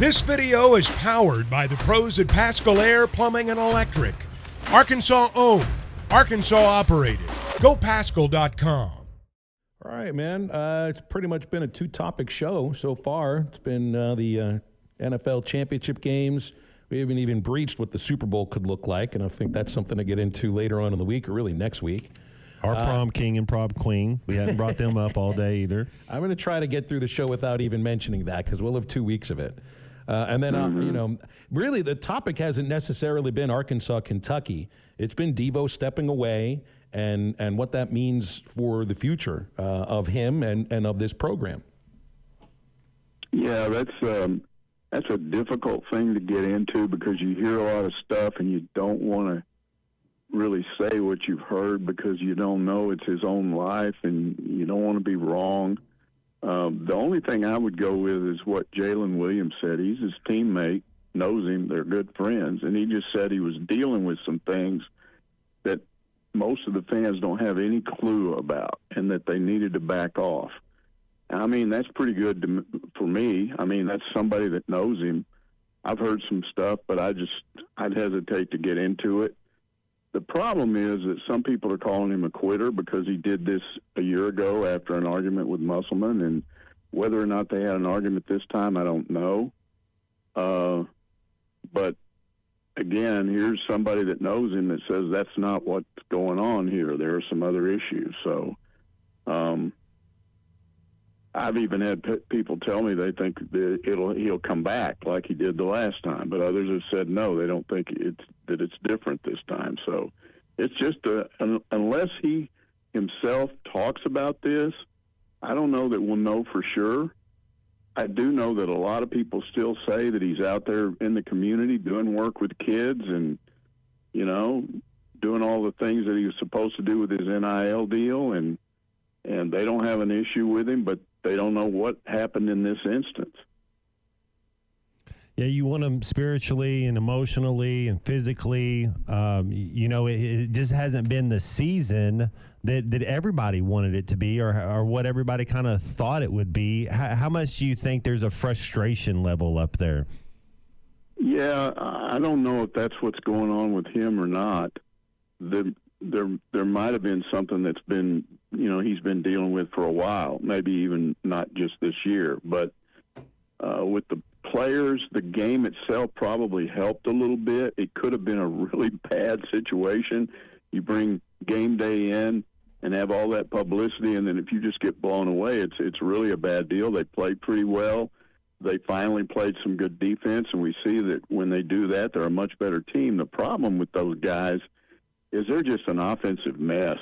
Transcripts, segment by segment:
This video is powered by the pros at Pascal Air Plumbing and Electric. Arkansas owned, Arkansas operated. GoPascal.com. All right, man. It's pretty much been a two-topic show so far. It's been the NFL championship games. We haven't even breached what the Super Bowl could look like, and I think that's something to get into later on in the week, or really next week. Our prom king and prom queen. We hadn't brought them up all day either. I'm going to try to get through the show without even mentioning that, because we'll have 2 weeks of it. And then, really the topic hasn't necessarily been Arkansas, Kentucky. It's been Devo stepping away and what that means for the future of him and of this program. Yeah, that's a difficult thing to get into because you hear a lot of stuff and you don't want to really say what you've heard because you don't know it's his own life and you don't want to be wrong. The only thing I would go with is what Jalen Williams said. He's his teammate, knows him, they're good friends, and he just said he was dealing with some things that most of the fans don't have any clue about and that they needed to back off. I mean, that's pretty good for me. I mean, that's somebody that knows him. I've heard some stuff, but I'd hesitate to get into it. The problem is that some people are calling him a quitter because he did this a year ago after an argument with Musselman, and whether or not they had an argument this time, I don't know. But again, here's somebody that knows him that says that's not what's going on here. There are some other issues. So I've even had people tell me they think that he'll come back like he did the last time, but others have said no, they don't think it's different this time. So it's just unless he himself talks about this, I don't know that we'll know for sure. I do know that a lot of people still say that he's out there in the community doing work with kids and, doing all the things that he was supposed to do with his NIL deal, and they don't have an issue with him, but they don't know what happened in this instance. Yeah, you want them spiritually and emotionally and physically. It just hasn't been the season that everybody wanted it to be or what everybody kind of thought it would be. How much do you think there's a frustration level up there? Yeah, I don't know if that's what's going on with him or not. There might have been something that's been, he's been dealing with for a while, maybe even not just this year. But with the players, the game itself probably helped a little bit. It could have been a really bad situation. You bring game day in and have all that publicity, and then if you just get blown away, it's really a bad deal. They played pretty well. They finally played some good defense, and we see that when they do that, they're a much better team. The problem with those guys is they're just an offensive mess.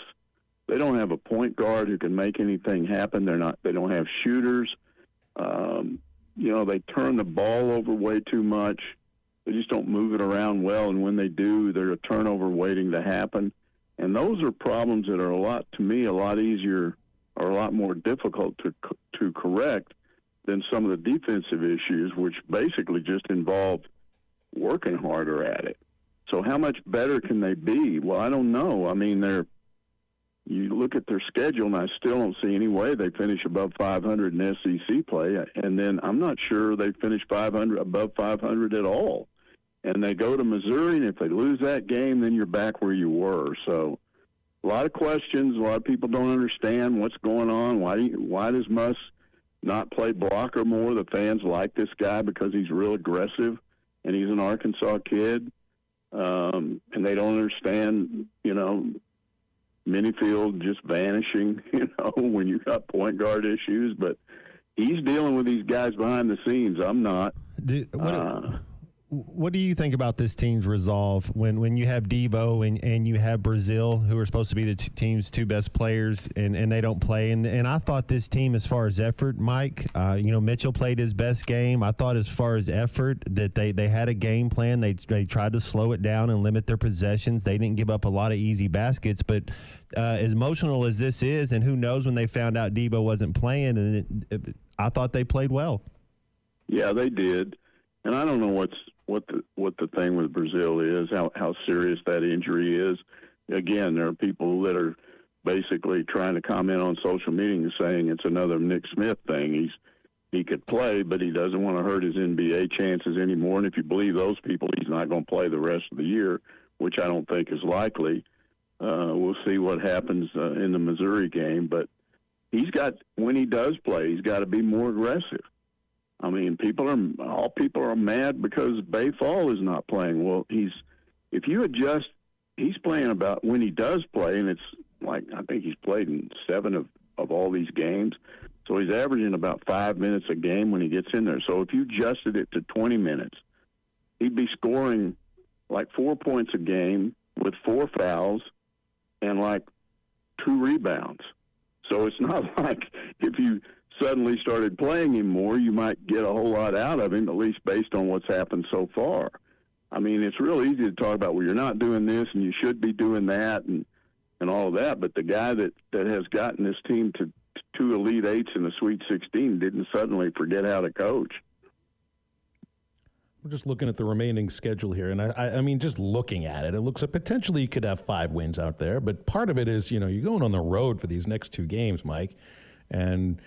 They don't have a point guard who can make anything happen. They don't have shooters. They turn the ball over way too much. They just don't move it around well, and when they do, there's a turnover waiting to happen. And those are problems that are a lot easier or a lot more difficult to correct than some of the defensive issues, which basically just involve working harder at it. So how much better can they be? Well, I don't know. I mean, you look at their schedule, and I still don't see any way they finish above 500 in SEC play. And then I'm not sure they finish above 500 at all. And they go to Missouri, and if they lose that game, then you're back where you were. So a lot of questions. A lot of people don't understand what's going on. Why does Muss not play blocker more? The fans like this guy because he's real aggressive, and he's an Arkansas kid. And they don't understand, Minifield just vanishing, when you got point guard issues. But he's dealing with these guys behind the scenes. I'm not. What do you think about this team's resolve when you have Devo and you have Brazil, who are supposed to be the team's two best players, and they don't play? And I thought this team, as far as effort, Mike, Mitchell played his best game. I thought as far as effort that they had a game plan. They tried to slow it down and limit their possessions. They didn't give up a lot of easy baskets. But as emotional as this is, and who knows when they found out Devo wasn't playing, and I thought they played well. Yeah, they did. And I don't know what the thing with Brazil is, how serious that injury is. Again, there are people that are basically trying to comment on social media and saying it's another Nick Smith thing. he could play, but he doesn't want to hurt his NBA chances anymore. And if you believe those people, he's not going to play the rest of the year, which I don't think is likely. We'll see what happens in the Missouri game. But when he does play, he's got to be more aggressive. I mean, all people are mad because Bay Fall is not playing. Well, he's playing about when he does play, and it's like I think he's played in 7 of all these games. So he's averaging about 5 minutes a game when he gets in there. So if you adjusted it to 20 minutes, he'd be scoring like 4 points a game with 4 fouls and like 2 rebounds. So it's not like if you suddenly started playing him more, you might get a whole lot out of him, at least based on what's happened so far. I mean, it's real easy to talk about, well, you're not doing this and you should be doing that and all of that. But the guy that has gotten this team to 2 Elite Eights in the Sweet 16 didn't suddenly forget how to coach. We're just looking at the remaining schedule here, and I mean, just looking at it, it looks like potentially you could have 5 wins out there. But part of it is, you're going on the road for these next 2 games, Mike, and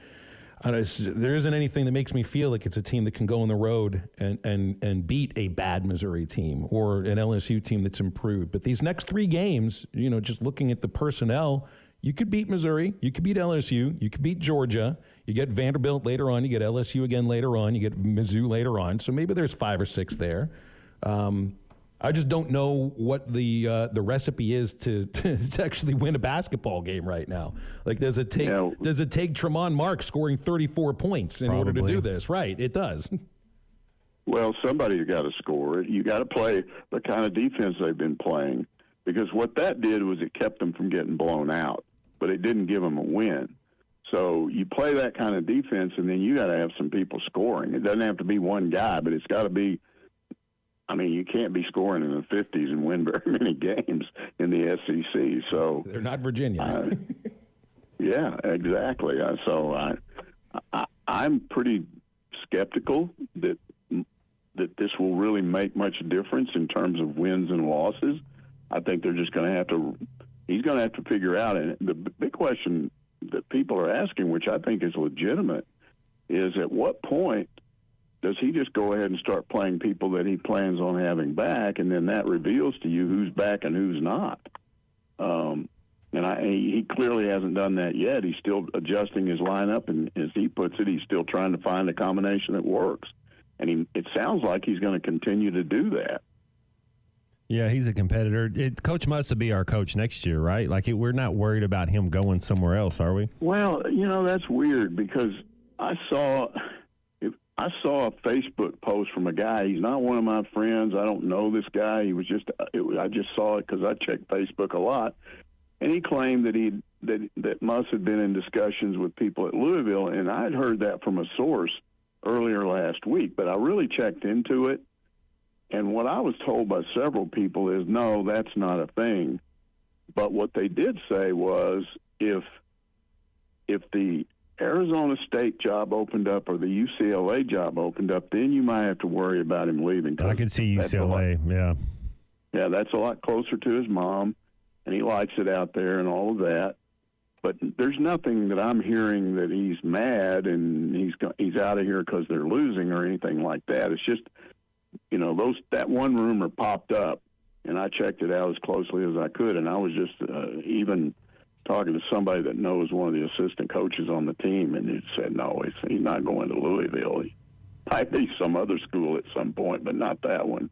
there isn't anything that makes me feel like it's a team that can go on the road and beat a bad Missouri team or an LSU team that's improved. But these next 3 games, just looking at the personnel, you could beat Missouri, you could beat LSU, you could beat Georgia, you get Vanderbilt later on, you get LSU again later on, you get Mizzou later on. So maybe there's 5 or 6 there. I just don't know what the recipe is to actually win a basketball game right now. Like, does it take Tremont Marks scoring 34 points in order to do this? Right, it does. Well, somebody's got to score. You got to play the kind of defense they've been playing, because what that did was it kept them from getting blown out, but it didn't give them a win. So you play that kind of defense, and then you got to have some people scoring. It doesn't have to be one guy, but it's got to be. I mean, you can't be scoring in the 50s and win very many games in the SEC. So they're not Virginia. Yeah, exactly. So I'm pretty skeptical that this will really make much difference in terms of wins and losses. I think they're just going to have to. He's going to have to figure out. And the big question that people are asking, which I think is legitimate, is at what point does he just go ahead and start playing people that he plans on having back, and then that reveals to you who's back and who's not? He clearly hasn't done that yet. He's still adjusting his lineup, and as he puts it, he's still trying to find a combination that works. And it sounds like he's going to continue to do that. Yeah, he's a competitor. Coach must be our coach next year, right? Like, we're not worried about him going somewhere else, are we? Well, that's weird, because I saw a Facebook post from a guy. He's not one of my friends. I don't know this guy. I just saw it because I check Facebook a lot, and he claimed that Muss had been in discussions with people at Louisville, and I'd heard that from a source earlier last week, but I really checked into it, and what I was told by several people is, no, that's not a thing. But what they did say was, if the Arizona State job opened up or the UCLA job opened up, then you might have to worry about him leaving. I can see UCLA, yeah. Yeah, that's a lot closer to his mom, and he likes it out there and all of that. But there's nothing that I'm hearing that he's mad and he's out of here because they're losing or anything like that. It's just, that one rumor popped up, and I checked it out as closely as I could, and I was just even talking to somebody that knows one of the assistant coaches on the team, and he said, no, he's not going to Louisville. He might be some other school at some point, but not that one.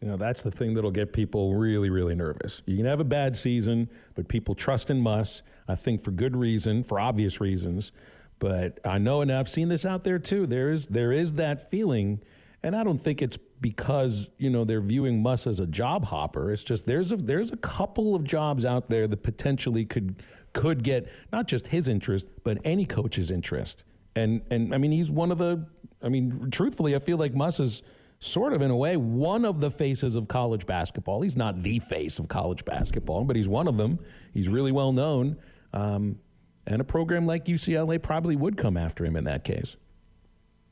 So, that's the thing that'll get people really, really nervous. You can have a bad season, but people trust in Muss, I think for good reason, for obvious reasons. But I know, and I've seen this out there too, there is that feeling, and I don't think it's because, they're viewing Muss as a job hopper. It's just there's a couple of jobs out there that potentially could get not just his interest, but any coach's interest. And I mean, he's one of the, truthfully, I feel like Muss is sort of, in a way, one of the faces of college basketball. He's not the face of college basketball, but he's one of them. He's really well known. And a program like UCLA probably would come after him in that case.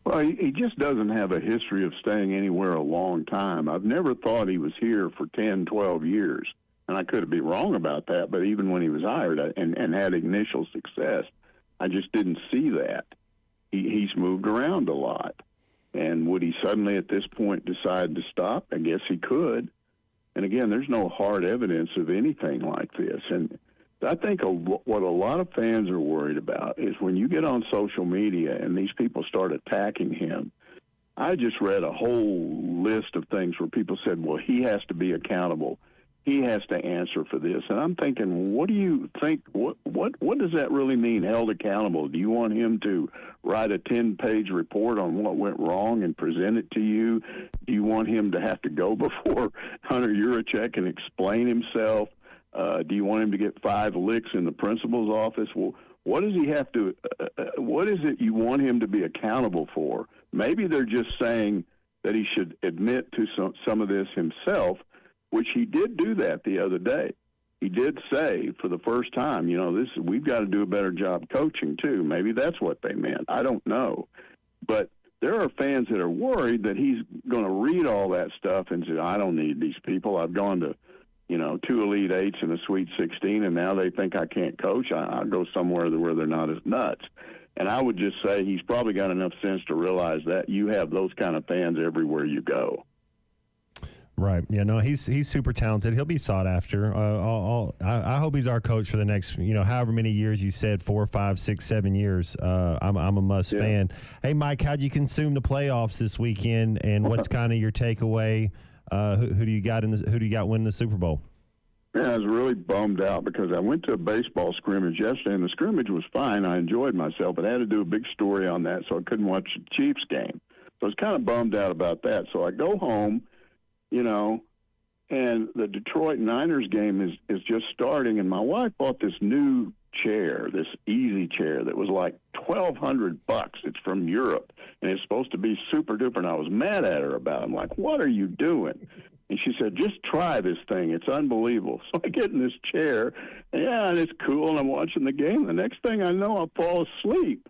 Well, he just doesn't have a history of staying anywhere a long time. I've never thought he was here for 10, 12 years. And I could be wrong about that, but even when he was hired and had initial success, I just didn't see that. he's moved around a lot. And would he suddenly at this point decide to stop? I guess he could. And again, there's no hard evidence of anything like this. And I think what a lot of fans are worried about is when you get on social media and these people start attacking him. I just read a whole list of things where people said, well, he has to be accountable. He has to answer for this. And I'm thinking, what do you think? What does that really mean, held accountable? Do you want him to write a 10-page report on what went wrong and present it to you? Do you want him to have to go before Hunter Yurachek and explain himself? Do you want him to get 5 licks in the principal's office? Well, what does he have to what is it you want him to be accountable for? Maybe they're just saying that he should admit to some of this himself, which he did do that the other day. He did say for the first time, we've got to do a better job coaching too. Maybe that's what they meant. I don't know. But there are fans that are worried that he's going to read all that stuff and say, I don't need these people. I've gone to, 2 Elite Eights and a Sweet 16, and now they think I can't coach. I'll go somewhere where they're not as nuts. And I would just say he's probably got enough sense to realize that you have those kind of fans everywhere you go. Right. Yeah, no, he's super talented. He'll be sought after. I hope he's our coach for the next, however many years you said, 4, 5, 6, 7 years. I'm a must fan. Hey, Mike, how'd you consume the playoffs this weekend, and what's kind of your takeaway? Who do you got winning the Super Bowl? Yeah, I was really bummed out because I went to a baseball scrimmage yesterday, and the scrimmage was fine. I enjoyed myself, but I had to do a big story on that, so I couldn't watch the Chiefs game. So I was kind of bummed out about that. So I go home, and the Detroit Niners game is just starting, and my wife bought this new chair, this easy chair that was like $1,200. It's from Europe, and it's supposed to be super duper. And I was mad at her about it. I'm like, what are you doing? And she said, just try this thing. It's unbelievable. So I get in this chair, and it's cool, and I'm watching the game. The next thing I know, I fall asleep.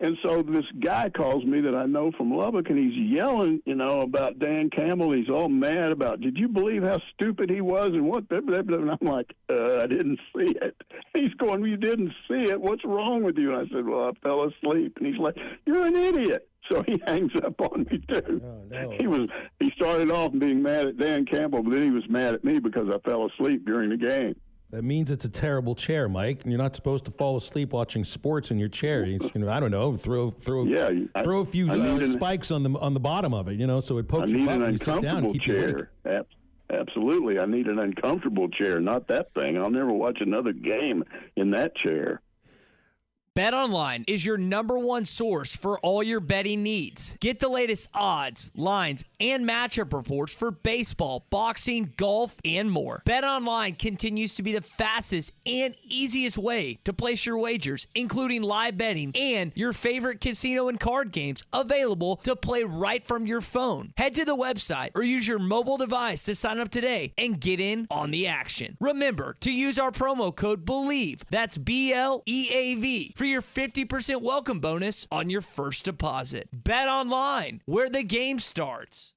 And so this guy calls me that I know from Lubbock, and he's yelling, about Dan Campbell. He's all mad about, did you believe how stupid he was and what? And I'm like, I didn't see it. He's going, well, you didn't see it. What's wrong with you? And I said, well, I fell asleep. And he's like, you're an idiot. So he hangs up on me, too. Oh, no. He started off being mad at Dan Campbell, but then he was mad at me because I fell asleep during the game. That means it's a terrible chair, Mike, and you're not supposed to fall asleep watching sports in your chair. I don't know, throw a few spikes on the bottom of it, so it pokes you up and you sit down and keep you awake. Absolutely, I need an uncomfortable chair, not that thing. I'll never watch another game in that chair. BetOnline is your #1 source for all your betting needs. Get the latest odds, lines, and matchup reports for baseball, boxing, golf, and more. BetOnline continues to be the fastest and easiest way to place your wagers, including live betting and your favorite casino and card games available to play right from your phone. Head to the website or use your mobile device to sign up today and get in on the action. Remember to use our promo code BELIEVE, that's BLEAV, for your 50% welcome bonus on your first deposit. Bet online, where the game starts.